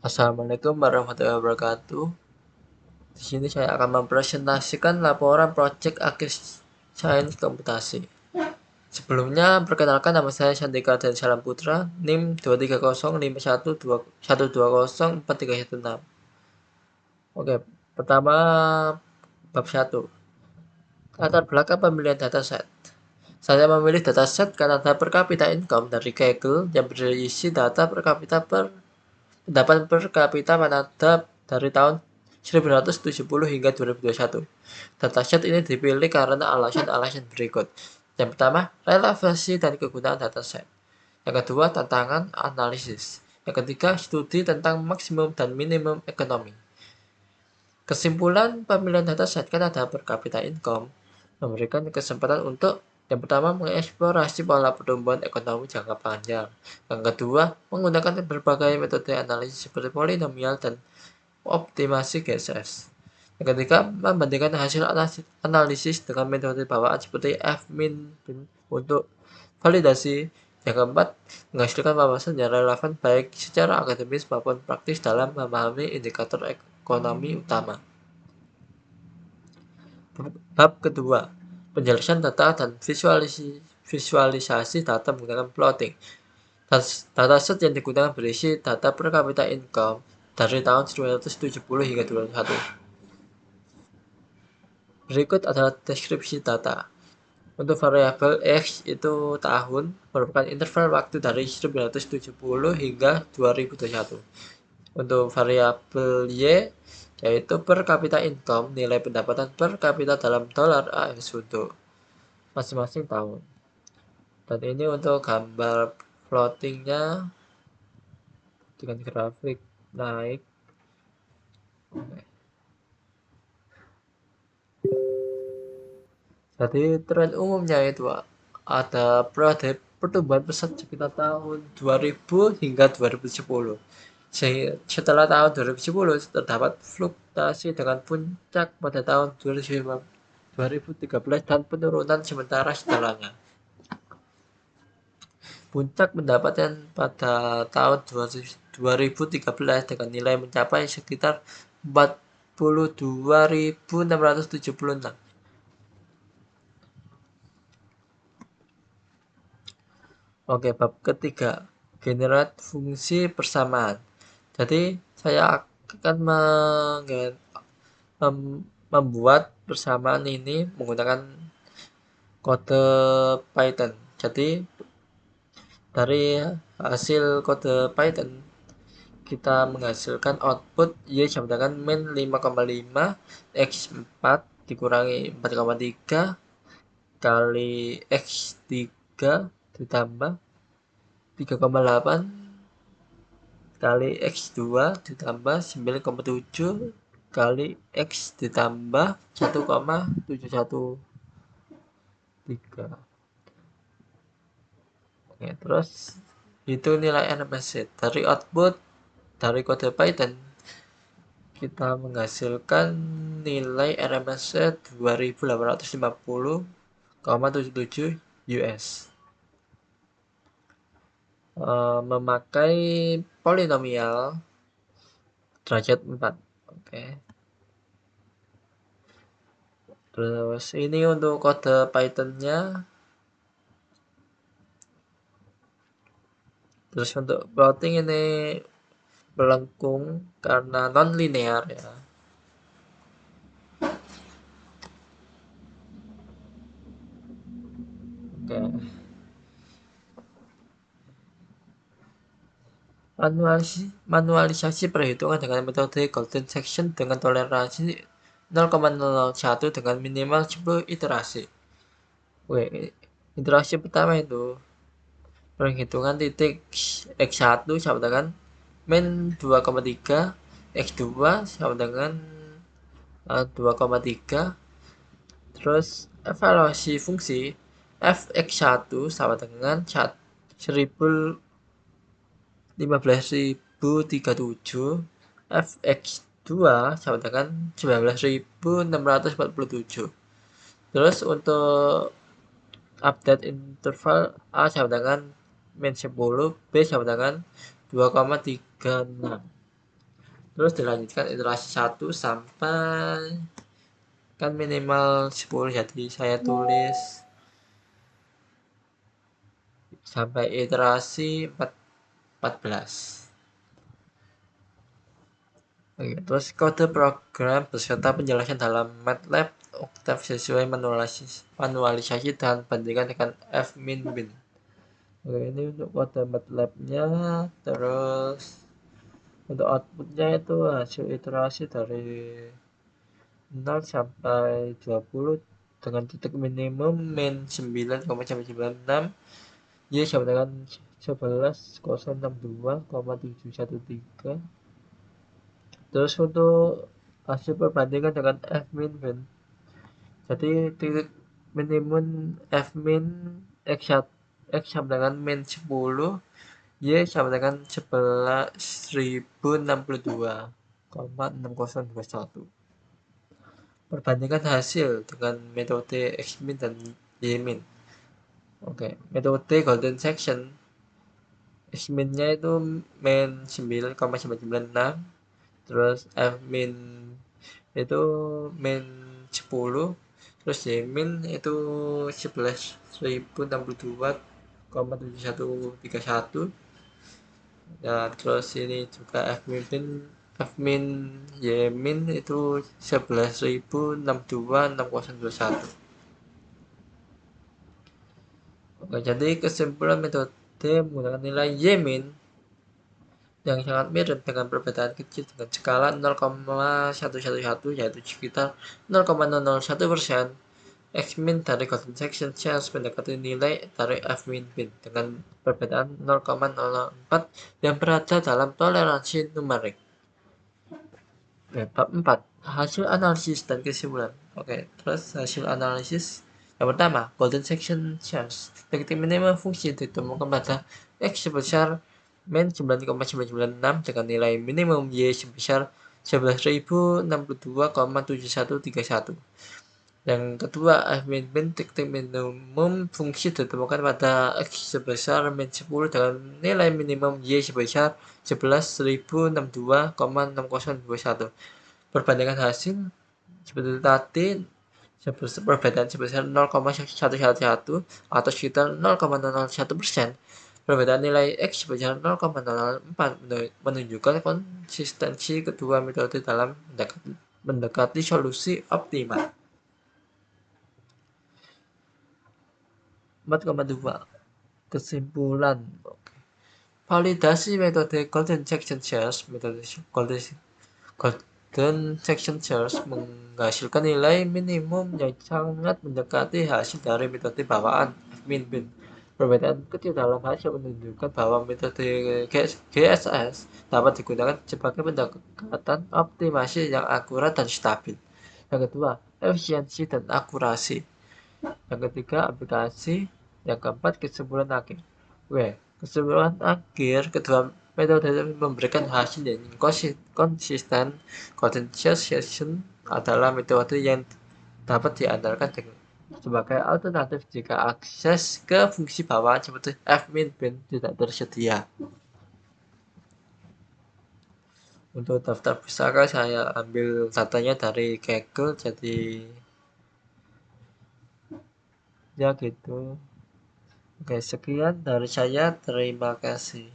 Assalamualaikum warahmatullahi wabarakatuh. Di sini saya akan mempresentasikan laporan proyek akhir sains komputasi. Sebelumnya, perkenalkan nama saya Sandika dan Salam Putra, NIM 2305121204316. Oke, pertama bab 1. Latar belakang pemilihan dataset. Saya memilih dataset karena data per kapita income dari Kaggle yang berisi data per kapita pendapat per kapita manadap dari tahun 1970 hingga 2021. Dataset ini dipilih karena alasan-alasan berikut. Yang pertama, relevansi dan kegunaan dataset. Yang kedua, tantangan analisis. Yang ketiga, studi tentang maksimum dan minimum ekonomi. Kesimpulan pemilihan dataset karena data per kapita income memberikan kesempatan untuk yang pertama, mengeksplorasi pola pertumbuhan ekonomi jangka panjang. Yang kedua, menggunakan berbagai metode analisis seperti polinomial dan optimasi GSS. Yang ketiga, membandingkan hasil analisis dengan metode bawaan seperti F-min untuk validasi. Yang keempat, menghasilkan wawasan yang relevan baik secara akademis maupun praktis dalam memahami indikator ekonomi utama. Bab kedua, penjelasan data dan visualisasi data menggunakan plotting. Dataset yang digunakan berisi data per kapita income dari tahun 1970 hingga 2021. Berikut adalah deskripsi data. Untuk variabel X itu tahun, merupakan interval waktu dari 1970 hingga 2021. Untuk variabel Y, yaitu per kapita income, nilai pendapatan per kapita dalam dolar AS untuk masing-masing tahun. Dan ini untuk gambar floatingnya dengan grafik naik. Jadi tren umumnya itu ada periode pertumbuhan pesat sekitar tahun 2000 hingga 2010. Setelah tahun 2010 terdapat fluktuasi dengan puncak pada tahun 2013 dan penurunan sementara setelahnya. Puncak pendapatan pada tahun 2013 dengan nilai mencapai sekitar 42.676. Oke, bab ketiga, generate fungsi persamaan. Jadi saya akan membuat persamaan ini menggunakan kode Python. Jadi dari hasil kode Python kita menghasilkan output Y sama dengan min 5,5 X4 dikurangi 4,3 kali X3 ditambah 3,8 kali X2 ditambah 9,7 kali X ditambah 1,713. Oke, terus itu nilai RMSZ. Dari output dari kode Python kita menghasilkan nilai RMSZ 2850,77 US. Memakai polinomial derajat 4. Oke. Terus ini untuk kode Python-nya. Terus untuk plotting ini melengkung karena non-linear ya. Oke. Manualisasi perhitungan dengan metode golden section dengan toleransi 0,01 dengan minimal 10 iterasi. Oke, iterasi pertama itu perhitungan titik X1 sama dengan min 2,3, X2 sama dengan 2,3. Terus evaluasi fungsi fx1 sama dengan 15.037, fx2 sama dengan 19.647. Terus untuk update interval A sama dengan min 10, B sama dengan 2,36. Terus dilanjutkan iterasi 1 sampai kan minimal 10, jadi saya tulis sampai iterasi 14. Oke, terus kode program beserta penjelasan dalam MATLAB Octave sesuai manualisasi dan bandingkan dengan fmin_bin. Oke, ini untuk kode MATLAB-nya. Terus untuk outputnya itu hasil iterasi dari 0 sampai 20 dengan titik minimum min 9,996 Y sama dengan 11.062,713. Terus untuk hasil perbandingan dengan fmin_bin, jadi titik minimum fmin x sama dengan min 10, Y sama dengan 11.062,6021. Perbandingan hasil dengan metode xmin dan ymin. Oke, metode golden section xmin-nya itu min 9,996, terus fmin itu min 10, terus ymin itu 11.062,7131. Dan terus ini juga fmin ymin itu 11.062,6021. Oke, jadi kesimpulan metode menggunakan nilai ymin yang sangat mirip dengan perbedaan kecil dengan skala 0,111 yaitu sekitar 0,001%. Xmin dari golden section chance mendekati nilai dari fmin_bin dengan perbedaan 0,04 yang berada dalam toleransi numerik. Oke, bab 4. Hasil analisis dan kesimpulan. Oke, terus hasil analisis yang pertama, golden section chance. Titik minimum fungsi ditemukan pada X sebesar min 9,996 dengan nilai minimum Y sebesar 11.062,7131. Yang kedua, fmin_bin titik minimum fungsi ditemukan pada X sebesar min 10 dengan nilai minimum Y sebesar 11.062,6021. Perbandingan hasil seperti tadi, perbedaan sebesar 0,111 atau sekitar 0,01%. Perbedaan nilai X sebesar 0,04 menunjukkan konsistensi kedua metode dalam mendekati solusi optimal. 4,2 kesimpulan. Validasi metode golden section search. Metode golden section search menghasilkan nilai minimum yang sangat mendekati hasil dari metode bawaan fmin_bin. Perbedaan kecil dalam hasil menunjukkan bahwa metode GSS dapat digunakan sebagai pendekatan optimasi yang akurat dan stabil. Yang kedua, efisiensi dan akurasi. Yang ketiga, aplikasi. Yang keempat, kesimpulan akhir. Kesimpulan akhir, kedua metode memberikan hasil yang konsisten. Golden section adalah metode yang dapat diandalkan sebagai alternatif jika akses ke fungsi bawaan seperti fmin_bin tidak tersedia. Untuk daftar pusaka saya ambil datanya dari Kaggle, jadi ya gitu. Oke, sekian dari saya. Terima kasih.